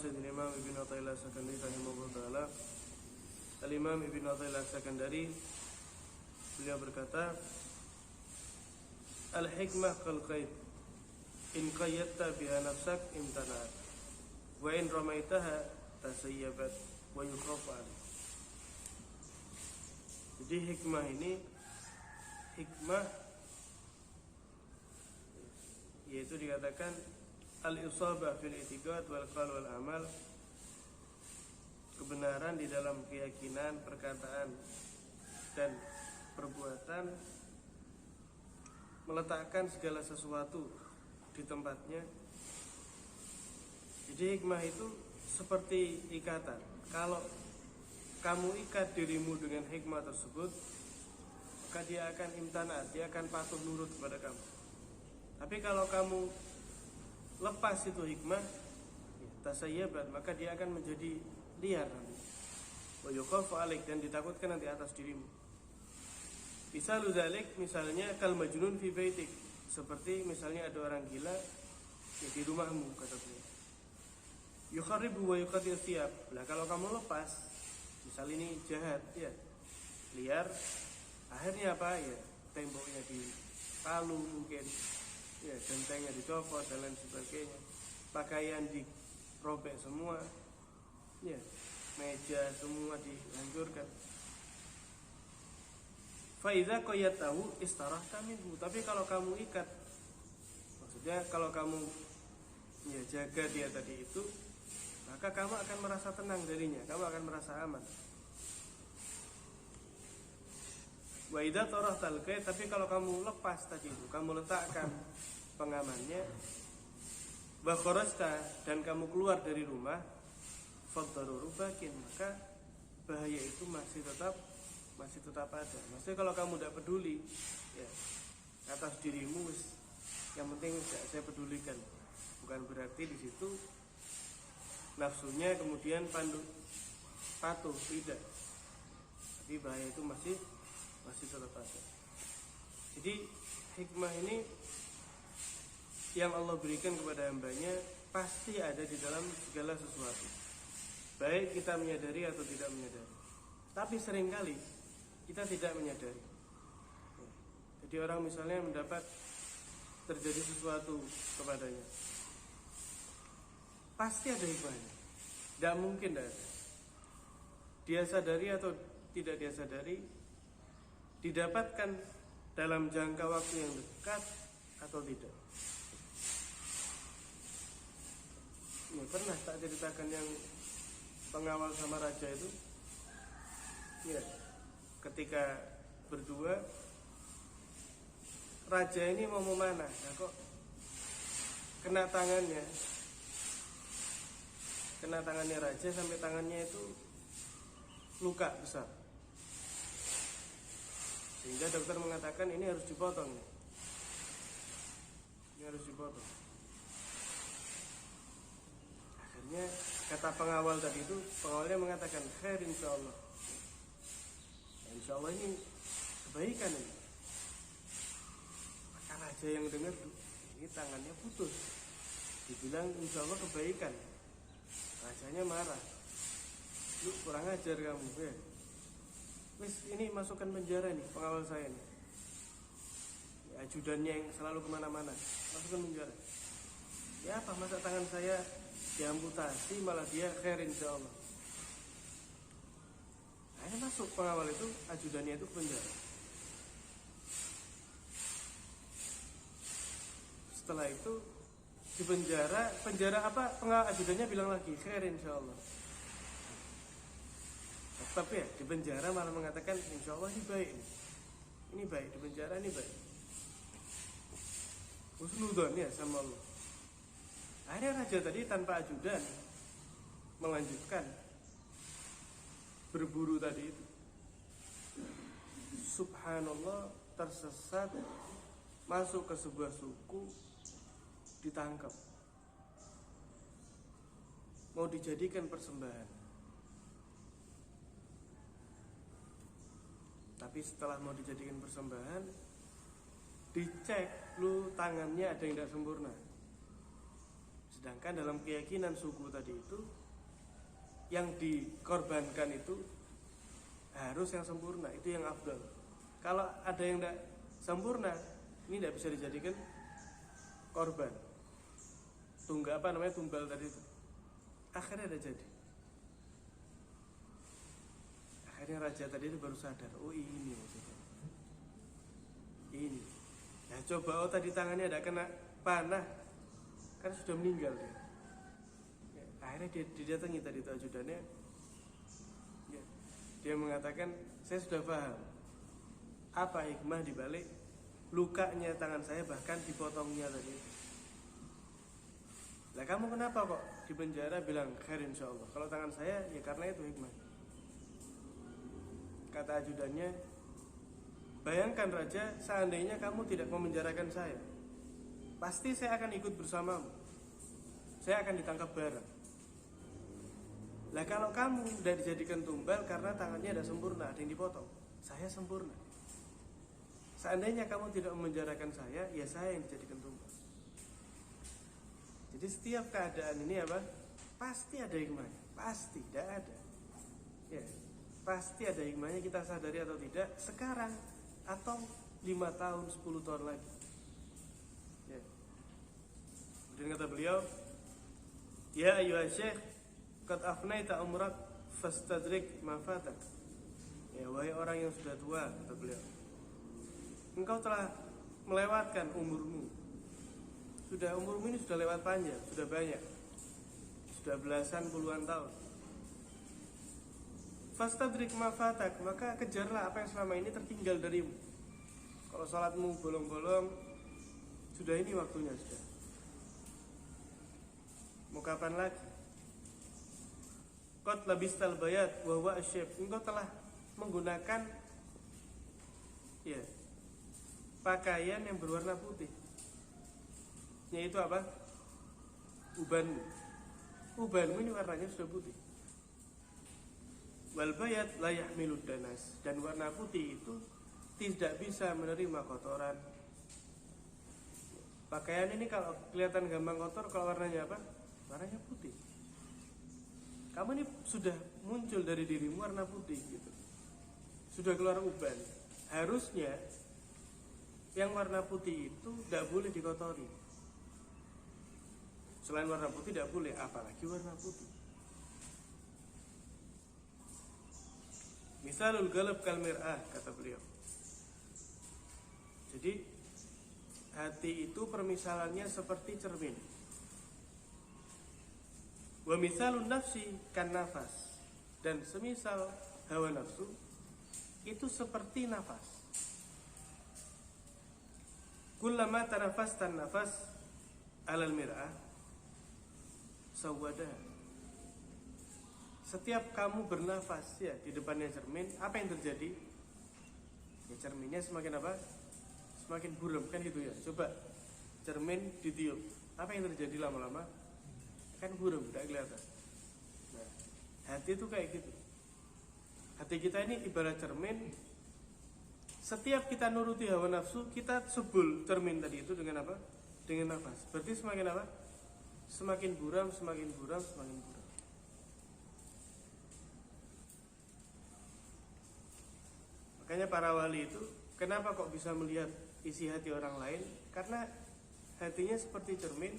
Sayyidina Imam Ibn Athaillah As-Sakandari rahimahullah ta'ala. Al-Imam Ibn Athaillah As-Sakandari beliau berkata, al-hikmah kal qaid, in qayyadta biha nafsak imtana'at, wa in ramaitaha tasayyabat wa yukhafu alayk. Jadi hikmah ini, hikmah yaitu dikatakan al-isabah fil i'tiqad wal qaul wal amal, kebenaran di dalam keyakinan, perkataan dan perbuatan, meletakkan segala sesuatu di tempatnya. Jadi hikmah itu seperti ikatan. Kalau kamu ikat dirimu dengan hikmah tersebut, maka dia akan imtanaat, dia akan patuh nurut kepada kamu. Tapi kalau kamu lepas itu hikmah, tasayyabat, maka dia akan menjadi liar nanti. Wa yukhafu alaik, dan ditakutkan nanti atas dirimu. Bisa ludzalik, misalnya kal majnun fi baitik, seperti misalnya ada orang gila ya di rumahmu, kata beliau. Yukharibu wa yuqatil thiyab. Lah kalau kamu lepas, misal ini jahat ya, liar, akhirnya apa ya? Temboknya dipalu mungkin, ya gentengnya dicopot dan lain sebagainya, pakaian dirobek semua, ya meja semua dihancurkan. Faiza qayyatahu istarahta minhu. Tapi kalau kamu ikat, maksudnya kalau kamu ya jaga dia tadi itu, maka kamu akan merasa tenang darinya, kamu akan merasa aman. Wa idza tarahtal qayd, tapi kalau kamu lepas tadi itu, kamu letakkan pengamannya, wa kharajta, dan kamu keluar dari rumah, faddaruru bakin, maka bahaya itu masih tetap ada. Maksudnya kalau kamu tidak peduli ya atas dirimu, yang penting saya pedulikan, bukan berarti di situ nafsunya kemudian patuh, tidak. Tapi bahaya itu masih tetap ada. Jadi hikmah ini yang Allah berikan kepada hambanya pasti ada di dalam segala sesuatu, baik kita menyadari atau tidak menyadari. Tapi seringkali kita tidak menyadari. Jadi orang misalnya mendapat terjadi sesuatu kepadanya, pasti ada hikmahnya. Tidak mungkin tidak ada. Dia sadari atau tidak dia sadari, didapatkan dalam jangka waktu yang dekat atau tidak. Ini pernah tak ceritakan yang pengawal sama raja itu, ya, ketika berdua, raja ini mau memanah, nah kok kena tangannya raja sampai tangannya itu luka besar, sehingga dokter mengatakan ini harus dipotong, Akhirnya kata pengawal tadi itu, pengawalnya mengatakan khair insyaallah, insyaallah ini kebaikan ini. Maka raja yang dengar, ini tangannya putus, dibilang insyaallah kebaikan, rajanya marah, lu kurang ajar kamu ya. Wis ini masukkan penjara nih pengawal saya nih, ya, ajudannya yang selalu kemana-mana, masukkan penjara. Ya apa, masa tangan saya diamputasi malah dia khair insyaallah. Akhirnya masuk pengawal itu, ajudannya itu ke penjara. Setelah itu di penjara apa, pengawal ajudannya bilang lagi khair insyaallah. Tapi ya di penjara malah mengatakan insyaallah ini baik, ini baik, di penjara ini baik, husnudon ya sama Allah. Akhirnya raja tadi tanpa ajudan melanjutkan berburu tadi itu. Subhanallah, tersesat, masuk ke sebuah suku, ditangkap, mau dijadikan persembahan. Tapi setelah mau dijadikan persembahan, dicek, lu tangannya ada yang tidak sempurna. Sedangkan dalam keyakinan suku tadi itu, yang dikorbankan itu harus yang sempurna, itu yang afdal. Kalau ada yang tidak sempurna, ini tidak bisa dijadikan korban. Tumbal tadi itu. Akhirnya ada jadi. Akhirnya raja tadi itu baru sadar, oh ini maksudnya. Ini. Ya coba, oh tadi tangannya ada kena panah, kan sudah meninggal dia. Ya, akhirnya dia didatangi tadi itu ajudannya. Ya, dia mengatakan, saya sudah paham apa hikmah dibalik lukanya tangan saya, bahkan dipotongnya tadi. Lah kamu kenapa kok di penjara? Bilang khair insyaallah. Kalau tangan saya ya karena itu hikmah. Kata ajudannya, bayangkan raja, seandainya kamu tidak memenjarakan saya, pasti saya akan ikut bersamamu. Saya akan ditangkap bareng. Lah kalau kamu sudah dijadikan tumbal karena tangannya ada sempurna, ada yang dipotong, saya sempurna. Seandainya kamu tidak memenjarakan saya, ya saya yang dijadikan tumbal. Jadi setiap keadaan ini apa? Pasti ada hikmahnya. Pasti, tidak ada. Ya, pasti ada hikmahnya, kita sadari atau tidak, sekarang atau 5 tahun, 10 tahun lagi. Ya. Kemudian kata beliau, ya ayyuha syekh, qad afnaita umrak fastadrik ma fatak. Ya, wahai orang yang sudah tua, kata beliau, engkau telah melewatkan umurmu. Umurmu ini sudah lewat panjang, sudah banyak, sudah belasan puluhan tahun. Fastadrik ma fatak, maka kejarlah apa yang selama ini tertinggal darimu. Kalau salatmu bolong-bolong, sudah ini waktunya sudah. Mau kapan lagi? Qad labistal bayat wa huwa asyib, engkau telah menggunakan pakaian yang berwarna putih. Yaitu apa? Ubanmu. Ubanmu ini warnanya sudah putih. Wal bayat la yahmilud danas, dan warna putih itu tidak bisa menerima kotoran. Pakaian ini kalau kelihatan gampang kotor, kalau warnanya apa? Warnanya putih. Kamu ini sudah muncul dari dirimu warna putih gitu. Sudah keluar uban. Harusnya yang warna putih itu tidak boleh dikotori. Selain warna putih tidak boleh, apalagi warna putih. Misalul galab kal mir'ah, kata beliau. Jadi hati itu permisalannya seperti cermin. Wa misalun nafsi kan nafas, dan semisal hawa nafsu itu seperti nafas. Kullama tanafastan nafas alal mir'ah sawada. Setiap kamu bernafas ya di depannya cermin, apa yang terjadi? Ya cerminnya semakin apa? Semakin buram, kan gitu ya. Coba cermin ditiup, apa yang terjadi lama-lama? Kan buram, tidak kelihatan. Nah, hati itu kayak gitu. Hati kita ini ibarat cermin. Setiap kita nuruti hawa nafsu, kita sebul cermin tadi itu dengan apa? Dengan nafas. Berarti semakin apa? Semakin buram, semakin buram, semakin buram. Makanya para wali itu, kenapa kok bisa melihat isi hati orang lain? Karena hatinya seperti cermin,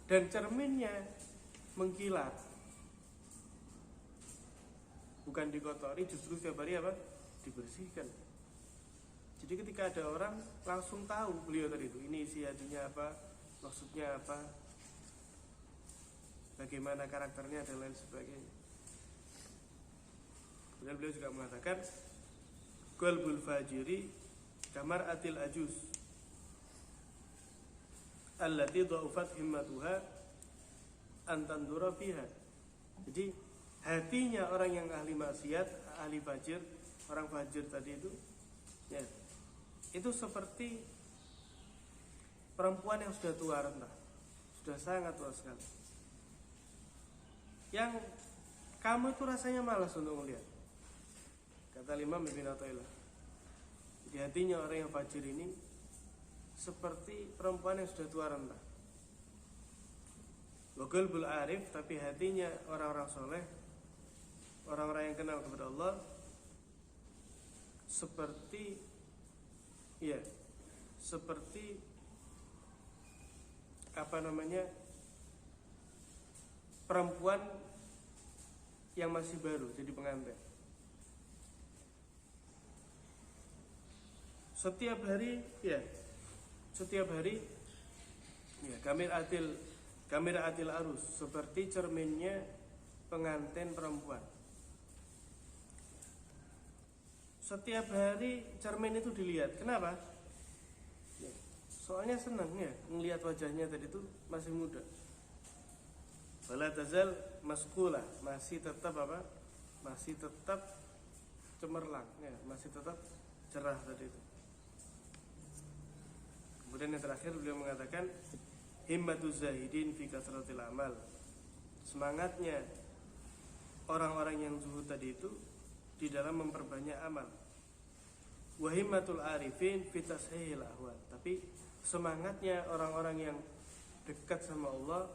dan cerminnya mengkilat. Bukan dikotori, justru setiap hari apa? Dibersihkan. Jadi ketika ada orang langsung tahu beliau tadi itu, ini isi hatinya apa, maksudnya apa, bagaimana karakternya dan lain sebagainya. Kemudian beliau juga mengatakan, qalbul fajiri kamar atil ajuz allati dha'ufat himmatuha an tandura fiha. Jadi hatinya orang yang ahli maksiat, ahli fajir, orang fajir tadi itu, ya, itu seperti perempuan yang sudah tua renta, sudah sangat tua sekali, yang kamu itu rasanya malas untuk melihat. Kata Imam Ibn Athaillah, di hatinya orang yang fajir ini seperti perempuan yang sudah tua renta, Wa qalbul arif, tapi hatinya orang-orang soleh, orang-orang yang kenal kepada Allah, seperti perempuan yang masih baru jadi pengantin. Setiap hari kamir atil arus, seperti cerminnya pengantin perempuan. Setiap hari cermin itu dilihat. Kenapa? Soalnya senang melihat wajahnya tadi itu masih muda. Wala tazal maskulah, masih tetap cemerlang, masih tetap cerah tadi itu. Kemudian yang terakhir beliau mengatakan himmatuz zahidin fi kasratil amal. Semangatnya orang-orang yang zuhud tadi itu di dalam memperbanyak amal. Wa himmatul arifin fi tashihil ahwal. Tapi semangatnya orang-orang yang dekat sama Allah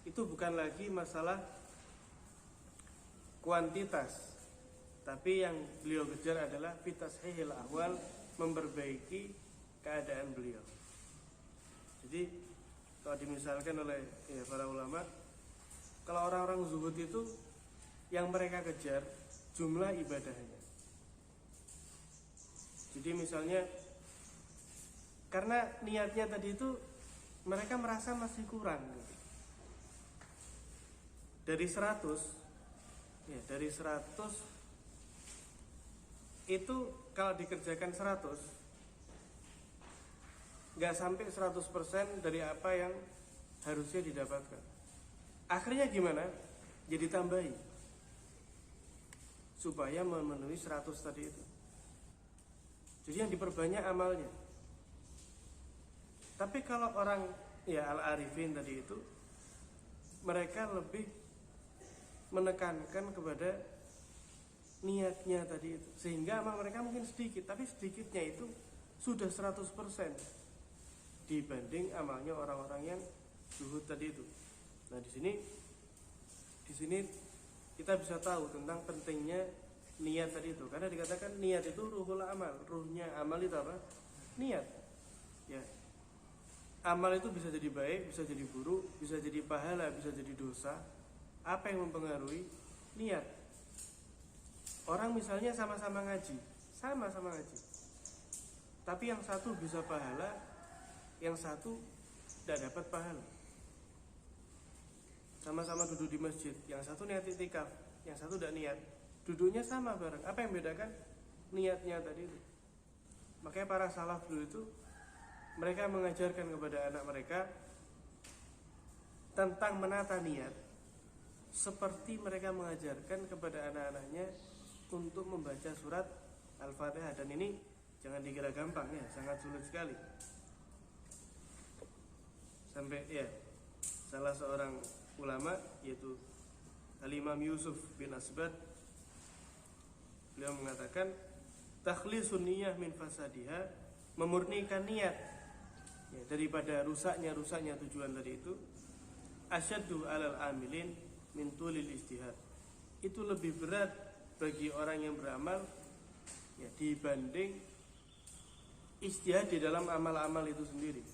itu bukan lagi masalah kuantitas, tapi yang beliau kejar adalah fi tashihil ahwal, memperbaiki keadaan beliau. Jadi kalau dimisalkan oleh para ulama, kalau orang-orang zuhud itu yang mereka kejar jumlah ibadahnya. Jadi misalnya karena niatnya tadi itu mereka merasa masih kurang gitu. Dari 100 itu kalau dikerjakan 100 nggak sampai 100% dari apa yang harusnya didapatkan. Akhirnya gimana? Jadi tambahin supaya memenuhi 100 tadi itu. Jadi yang diperbanyak amalnya. Tapi kalau orang al-arifin tadi itu, mereka lebih menekankan kepada niatnya tadi itu, sehingga amal mereka mungkin sedikit, tapi sedikitnya itu sudah 100% dibanding amalnya orang-orang yang zuhud tadi itu. Nah di sini kita bisa tahu tentang pentingnya niat tadi itu, karena dikatakan niat itu ruhul amal. Ruhnya amal itu apa? Niat. Ya. Amal itu bisa jadi baik, bisa jadi buruk, bisa jadi pahala, bisa jadi dosa. Apa yang mempengaruhi? Niat. Orang misalnya sama-sama ngaji, tapi yang satu bisa pahala, yang satu tidak dapat pahala. Sama-sama duduk di masjid, yang satu niat iktikaf, yang satu tidak niat. Duduknya sama bareng. Apa yang bedakan? Niatnya tadi itu. Makanya para salaf dulu itu mereka mengajarkan kepada anak mereka tentang menata niat, seperti mereka mengajarkan kepada anak-anaknya untuk membaca surat Al-Fatihah. Dan ini jangan dikira gampang sangat sulit sekali. Sampai salah seorang ulama, yaitu Al-Imam Yusuf bin Asbad, beliau mengatakan takhlisun niyah min fasadiha, memurnikan niat daripada rusaknya tujuan tadi itu, asyaddu alal amilin min tulil istihad, itu lebih berat bagi orang yang beramal dibanding istihad di dalam amal-amal itu sendiri.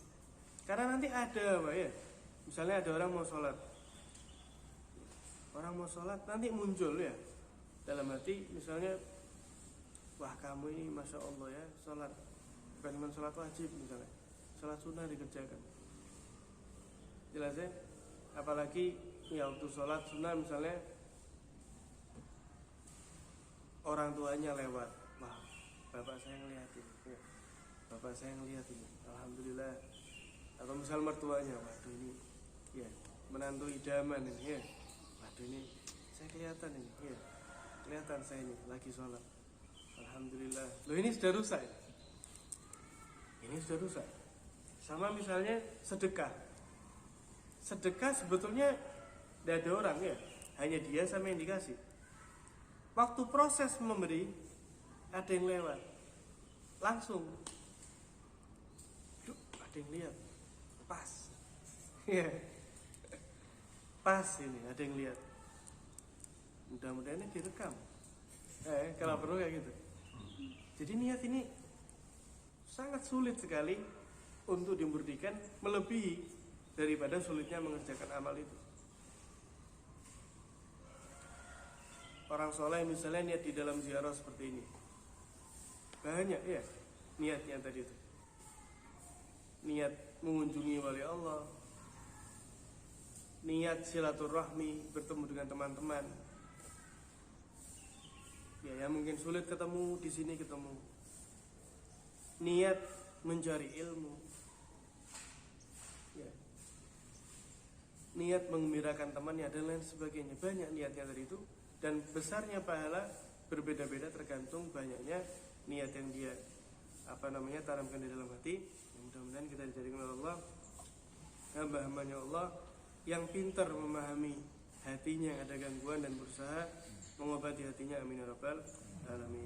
Karena nanti ada misalnya ada orang mau sholat nanti muncul dalam hati, misalnya, wah kamu ini masya Allah sholat, bukan cuma sholat wajib, misalnya sholat sunnah dikerjakan. Jelas apalagi waktu sholat sunnah misalnya orang tuanya lewat, wah bapak saya ngeliat ini, alhamdulillah. Atau misal mertuanya, waduh ini menantu idaman ini waduh ini saya kelihatan saya ini lagi sholat, alhamdulillah. Loh ini sudah rusak. Sama misalnya sedekah sebetulnya tidak ada orang hanya dia sama yang dikasih. Waktu proses memberi ada yang lewat, langsung ada yang lihat, pas pas ini ada yang lihat, mudah-mudahan ini direkam. Kalau perlu kayak gitu. Jadi niat ini sangat sulit sekali untuk dimurnikan, melebihi daripada sulitnya mengerjakan amal itu. Orang soleh misalnya niat di dalam ziarah seperti ini, banyak ya niatnya tadi itu. Niat mengunjungi wali Allah, niat silaturahmi, bertemu dengan teman-teman. Ya mungkin sulit ketemu, di sini ketemu. Niat mencari ilmu, ya. Niat menggembirakan temannya dan lain sebagainya. Banyak niatnya dari itu, dan besarnya pahala berbeda-beda tergantung banyaknya niat yang dia tanamkan di dalam hati. Mudah-mudahan kita dijadikan oleh Allah hamba-hambanya Allah yang pintar memahami hatinya yang ada gangguan dan berusaha mengobati hatinya. Amin ya rabbal alamin.